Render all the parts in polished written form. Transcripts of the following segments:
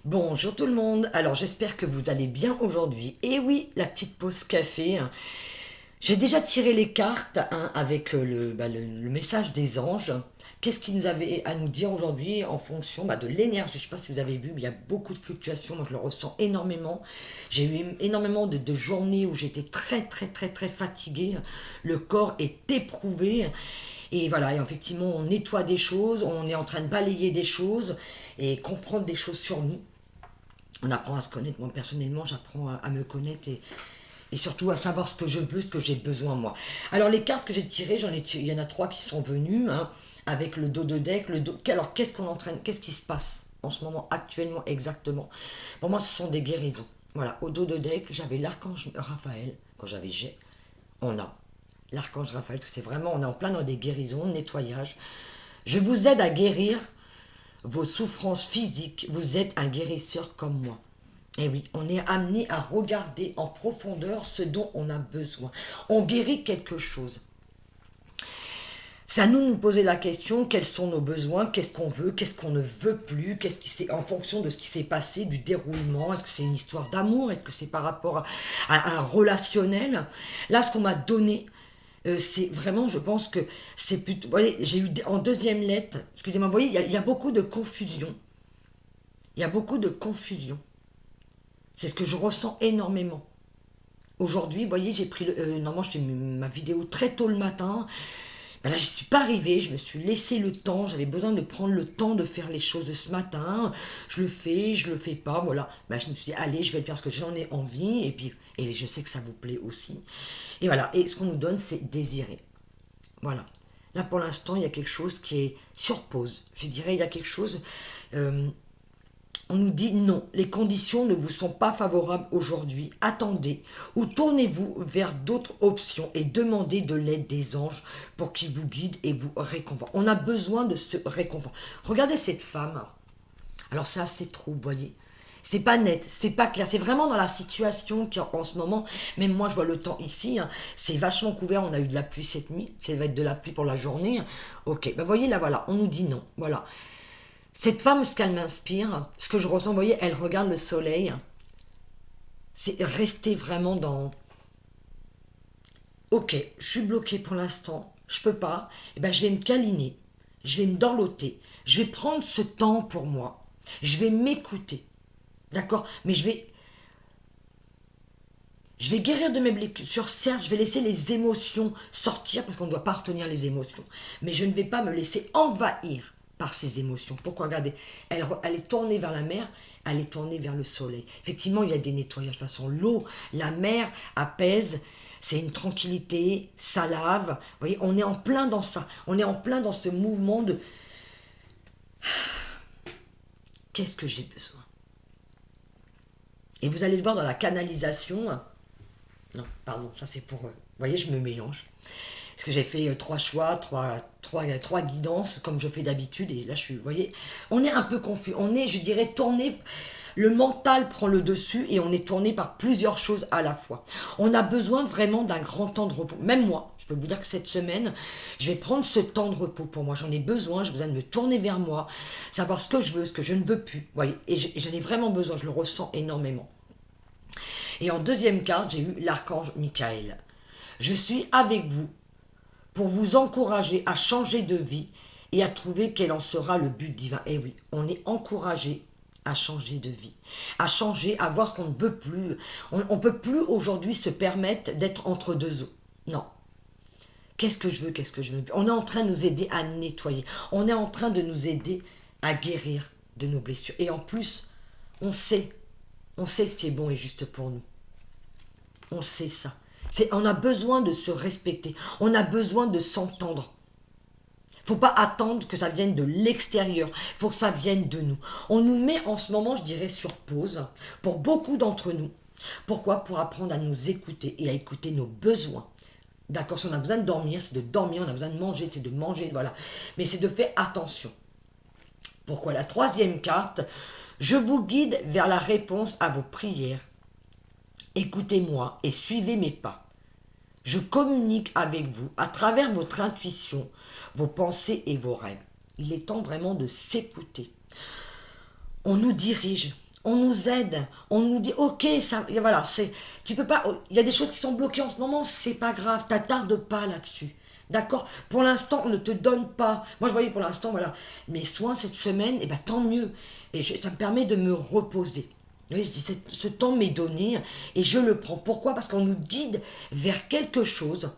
Bonjour tout le monde, alors j'espère que vous allez bien aujourd'hui. Et oui, la petite pause café, hein. J'ai déjà tiré les cartes avec le message des anges. Qu'est-ce qu'ils nous avaient à nous dire aujourd'hui en fonction de l'énergie. Je ne sais pas si vous avez vu, mais il y a beaucoup de fluctuations, moi je le ressens énormément. J'ai eu énormément de journées où j'étais très très très très fatiguée. Le corps est éprouvé. Et voilà, et effectivement, on nettoie des choses, on est en train de balayer des choses et comprendre des choses sur nous. On apprend à se connaître. Moi, personnellement, j'apprends à me connaître et surtout à savoir ce que je veux, ce que j'ai besoin, moi. Alors, les cartes que j'ai tirées, il y en a trois qui sont venues, hein, avec le dos de deck. Alors, qu'est-ce qu'on entraîne, qu'est-ce qui se passe en ce moment, actuellement, exactement? Pour moi, ce sont des guérisons. Voilà, au dos de deck, j'avais l'archange Raphaël, quand j'avais G, on a l'archange Raphaël, c'est vraiment, on est en plein dans des guérisons, nettoyage. Je vous aide à guérir vos souffrances physiques, vous êtes un guérisseur comme moi. Et oui, on est amené à regarder en profondeur ce dont on a besoin. On guérit quelque chose. C'est à nous de nous poser la question, quels sont nos besoins, qu'est-ce qu'on veut, qu'est-ce qu'on ne veut plus, qu'est-ce qui c'est en fonction de ce qui s'est passé, du déroulement, est-ce que c'est une histoire d'amour, est-ce que c'est par rapport à un relationnel. Là, ce qu'on m'a donné, c'est vraiment, je pense que c'est plutôt. Vous voyez, j'ai eu en deuxième lettre, excusez-moi, vous voyez, il y a beaucoup de confusion. Il y a beaucoup de confusion. C'est ce que je ressens énormément. Aujourd'hui, vous voyez, j'ai pris normalement, je fais ma vidéo très tôt le matin. Ben là, je ne suis pas arrivée, je me suis laissé le temps, j'avais besoin de prendre le temps de faire les choses ce matin. Je le fais, je le fais pas, voilà. Ben, je me suis dit, allez, je vais le faire parce que j'en ai envie, et puis, et je sais que ça vous plaît aussi. Et voilà, et ce qu'on nous donne, c'est désirer. Voilà. Là, pour l'instant, il y a quelque chose qui est sur pause. Je dirais, il y a quelque chose. euh, on nous dit non, les conditions ne vous sont pas favorables aujourd'hui. Attendez ou tournez-vous vers d'autres options et demandez de l'aide des anges pour qu'ils vous guident et vous réconfortent. On a besoin de ce réconfort. Regardez cette femme. Alors c'est assez trouble, vous voyez. C'est pas net, c'est pas clair. C'est vraiment dans la situation qui en ce moment. Même moi, je vois le temps ici. Hein, c'est vachement couvert. On a eu de la pluie cette nuit. Ça va être de la pluie pour la journée. Ok, ben voyez là, voilà. On nous dit non. Voilà. Cette femme, ce qu'elle m'inspire, ce que je ressens, vous voyez, elle regarde le soleil. C'est rester vraiment dans. Ok, je suis bloquée pour l'instant. Je peux pas. Eh ben, je vais me câliner. Je vais me dorloter. Je vais prendre ce temps pour moi. Je vais m'écouter. D'accord. Mais je vais guérir de mes blessures, certes, je vais laisser les émotions sortir, parce qu'on ne doit pas retenir les émotions. Mais je ne vais pas me laisser envahir par ces émotions. Pourquoi? Regardez, elle est tournée vers la mer, elle est tournée vers le soleil. Effectivement, il y a des nettoyages. De toute façon, l'eau, la mer apaise, c'est une tranquillité, ça lave. Vous voyez, on est en plein dans ça. On est en plein dans ce mouvement de qu'est-ce que j'ai besoin. Et vous allez le voir dans la canalisation. Non, pardon, ça c'est pour. Vous voyez, je me mélange. Parce que j'ai fait trois choix, trois guidances, comme je fais d'habitude. Et là, je suis. Vous voyez, on est un peu confus. On est, je dirais, tourné. Le mental prend le dessus et on est tourné par plusieurs choses à la fois. On a besoin vraiment d'un grand temps de repos. Même moi, je peux vous dire que cette semaine, je vais prendre ce temps de repos pour moi. J'en ai besoin, j'ai besoin de me tourner vers moi, savoir ce que je veux, ce que je ne veux plus. Vous voyez, et j'en ai vraiment besoin, je le ressens énormément. Et en deuxième carte, j'ai eu l'archange Michael. Je suis avec vous pour vous encourager à changer de vie et à trouver quel en sera le but divin. Et oui, on est encouragé à changer de vie, à changer, à voir ce qu'on ne veut plus. On ne peut plus aujourd'hui se permettre d'être entre deux eaux. Non. Qu'est-ce que je veux, qu'est-ce que je veux. On est en train de nous aider à nettoyer. On est en train de nous aider à guérir de nos blessures. Et en plus, on sait, on sait ce qui est bon et juste pour nous. On sait ça. On a besoin de se respecter. On a besoin de s'entendre. Faut pas attendre que ça vienne de l'extérieur. Faut que ça vienne de nous. On nous met en ce moment, je dirais, sur pause, pour beaucoup d'entre nous. Pourquoi? Pour apprendre à nous écouter et à écouter nos besoins. D'accord, si on a besoin de dormir, c'est de dormir. On a besoin de manger, c'est de manger, voilà. Mais c'est de faire attention. Pourquoi? La troisième carte, je vous guide vers la réponse à vos prières. Écoutez-moi et suivez mes pas. Je communique avec vous à travers votre intuition, vos pensées et vos rêves. Il est temps vraiment de s'écouter. On nous dirige, On nous aide, on nous dit ok, ça, voilà, tu peux pas, il y a des choses qui sont bloquées en ce moment, c'est pas grave, t'attarde pas là-dessus. D'accord. Pour l'instant, on ne te donne pas. Moi, je voyais pour l'instant, voilà, mes soins cette semaine, et ben tant mieux. Et ça me permet de me reposer. Vous voyez, ce temps m'est donné et je le prends. Pourquoi? Parce qu'on nous guide vers quelque chose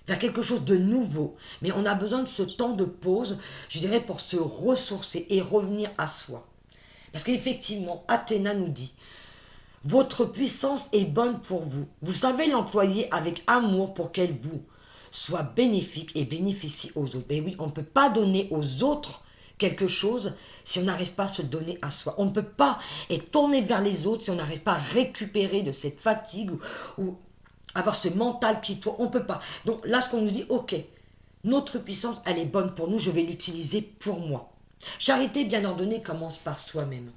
de nouveau. Mais on a besoin de ce temps de pause, je dirais, pour se ressourcer et revenir à soi. Parce qu'effectivement, Athéna nous dit, votre puissance est bonne pour vous. Vous savez l'employer avec amour pour qu'elle vous soit bénéfique et bénéficie aux autres. Et oui, on ne peut pas donner aux autres quelque chose si on n'arrive pas à se donner à soi. On ne peut pas être tourné vers les autres si on n'arrive pas à récupérer de cette fatigue ou avoir ce mental qui tourne. On ne peut pas. Donc là, ce qu'on nous dit, ok, notre puissance, elle est bonne pour nous, je vais l'utiliser pour moi. Charité bien ordonnée commence par soi-même.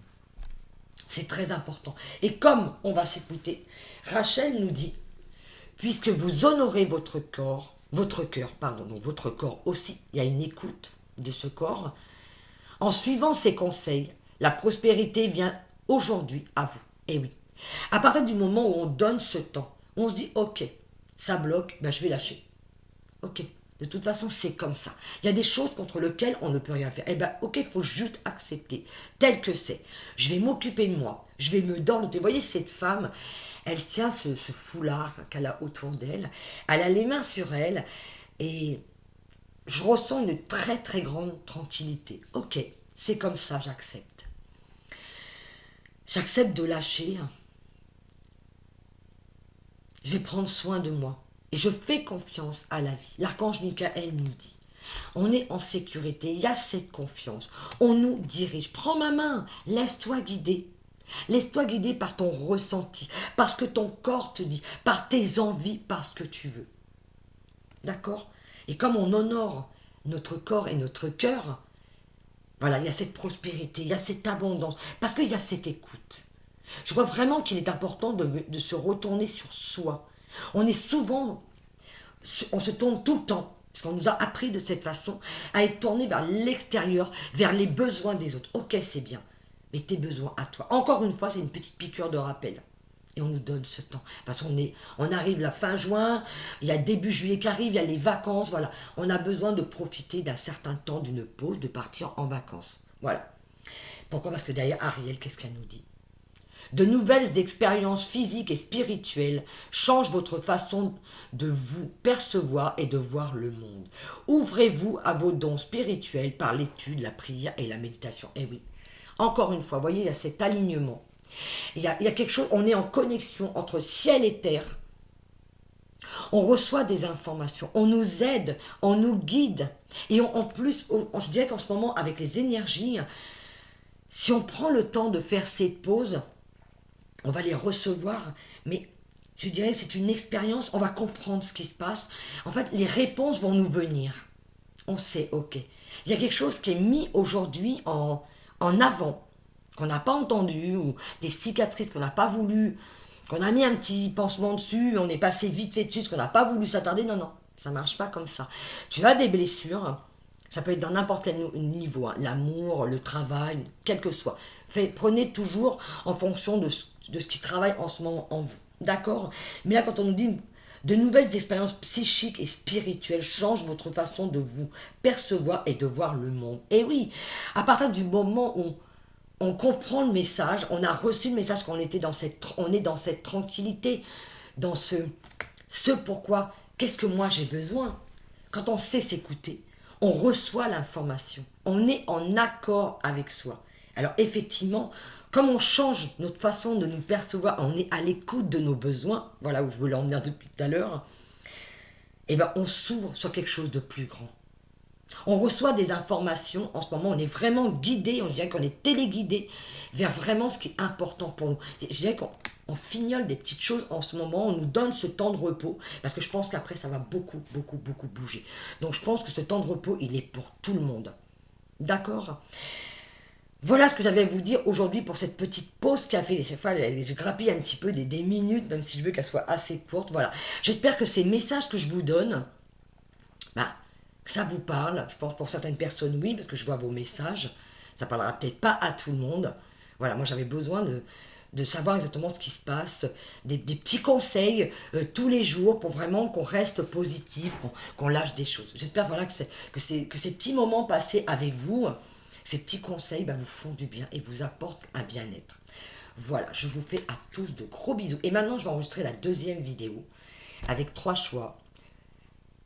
C'est très important. Et comme on va s'écouter, Rachel nous dit, puisque vous honorez votre cœur, pardon, donc votre corps aussi, il y a une écoute de ce corps, en suivant ces conseils, la prospérité vient aujourd'hui à vous. Et oui, à partir du moment où on donne ce temps, on se dit, ok, ça bloque, ben je vais lâcher. Ok, de toute façon, c'est comme ça. Il y a des choses contre lesquelles on ne peut rien faire. Eh bien, ok, il faut juste accepter, tel que c'est. Je vais m'occuper de moi, je vais me dompter. Vous voyez, cette femme, elle tient ce foulard qu'elle a autour d'elle, elle a les mains sur elle, et je ressens une très très grande tranquillité. Ok, c'est comme ça, j'accepte. J'accepte de lâcher. Je vais prendre soin de moi. Et je fais confiance à la vie. L'archange Michael nous dit, on est en sécurité, il y a cette confiance. On nous dirige. Prends ma main, laisse-toi guider. Laisse-toi guider par ton ressenti, par ce que ton corps te dit, par tes envies, par ce que tu veux. D'accord? Et comme on honore notre corps et notre cœur, voilà, il y a cette prospérité, il y a cette abondance, parce qu'il y a cette écoute. Je crois vraiment qu'il est important de se retourner sur soi. On est souvent, on se tourne tout le temps, parce qu'on nous a appris de cette façon, à être tourné vers l'extérieur, vers les besoins des autres. Ok, c'est bien, mais tes besoins à toi. Encore une fois, c'est une petite piqûre de rappel. Et on nous donne ce temps. Parce on arrive la fin juin, il y a début juillet qui arrive, il y a les vacances, voilà. On a besoin de profiter d'un certain temps, d'une pause, de partir en vacances. Voilà. Pourquoi? Parce que derrière Ariel, qu'est-ce qu'elle nous dit? De nouvelles expériences physiques et spirituelles changent votre façon de vous percevoir et de voir le monde. Ouvrez-vous à vos dons spirituels par l'étude, la prière et la méditation. Eh oui, encore une fois, vous voyez, il y a cet alignement. Il y a quelque chose, on est en connexion entre ciel et terre. On reçoit des informations, on nous aide, on nous guide. Et en plus, je dirais qu'en ce moment, avec les énergies, si on prend le temps de faire cette pause, on va les recevoir, mais je dirais que c'est une expérience, on va comprendre ce qui se passe. En fait, les réponses vont nous venir. On sait, ok. Il y a quelque chose qui est mis aujourd'hui en avant, qu'on n'a pas entendu, ou des cicatrices qu'on n'a pas voulu, qu'on a mis un petit pansement dessus, on est passé vite fait dessus, parce qu'on n'a pas voulu s'attarder. Non, non, ça ne marche pas comme ça. Tu as des blessures, ça peut être dans n'importe quel niveau, hein, l'amour, le travail, quel que soit. Prenez toujours en fonction de ce qui travaille en ce moment en vous. D'accord? Mais là, quand on nous dit de nouvelles expériences psychiques et spirituelles changent votre façon de vous percevoir et de voir le monde. Et oui, à partir du moment où on comprend le message, on a reçu le message qu'on était on est dans cette tranquillité, dans ce pourquoi, qu'est-ce que moi j'ai besoin. Quand on sait s'écouter, on reçoit l'information, on est en accord avec soi. Alors effectivement, comme on change notre façon de nous percevoir, on est à l'écoute de nos besoins, voilà où je voulais en venir depuis tout à l'heure, et ben on s'ouvre sur quelque chose de plus grand. On reçoit des informations, en ce moment on est vraiment guidé, on dirait qu'on est téléguidé vers vraiment ce qui est important pour nous. Je dirais qu'on fignole des petites choses en ce moment, on nous donne ce temps de repos, parce que je pense qu'après ça va beaucoup, beaucoup, beaucoup bouger. Donc je pense que ce temps de repos, il est pour tout le monde. D'accord ? Voilà ce que j'avais à vous dire aujourd'hui pour cette petite pause café. Chaque fois, je grappille un petit peu des minutes, même si je veux qu'elle soit assez courte. Voilà. J'espère que ces messages que je vous donne, que ça vous parle. Je pense pour certaines personnes, oui, parce que je vois vos messages. Ça parlera peut-être pas à tout le monde. Voilà, moi j'avais besoin de savoir exactement ce qui se passe, des petits conseils tous les jours pour vraiment qu'on reste positif, qu'on lâche des choses. J'espère voilà, que ces petits moments passés avec vous, ces petits conseils vous font du bien et vous apportent un bien-être. Voilà, je vous fais à tous de gros bisous. Et maintenant, je vais enregistrer la deuxième vidéo avec 3 choix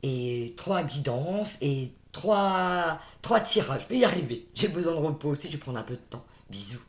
et 3 guidances et trois tirages. Je vais y arriver. J'ai besoin de repos aussi, je vais prendre un peu de temps. Bisous.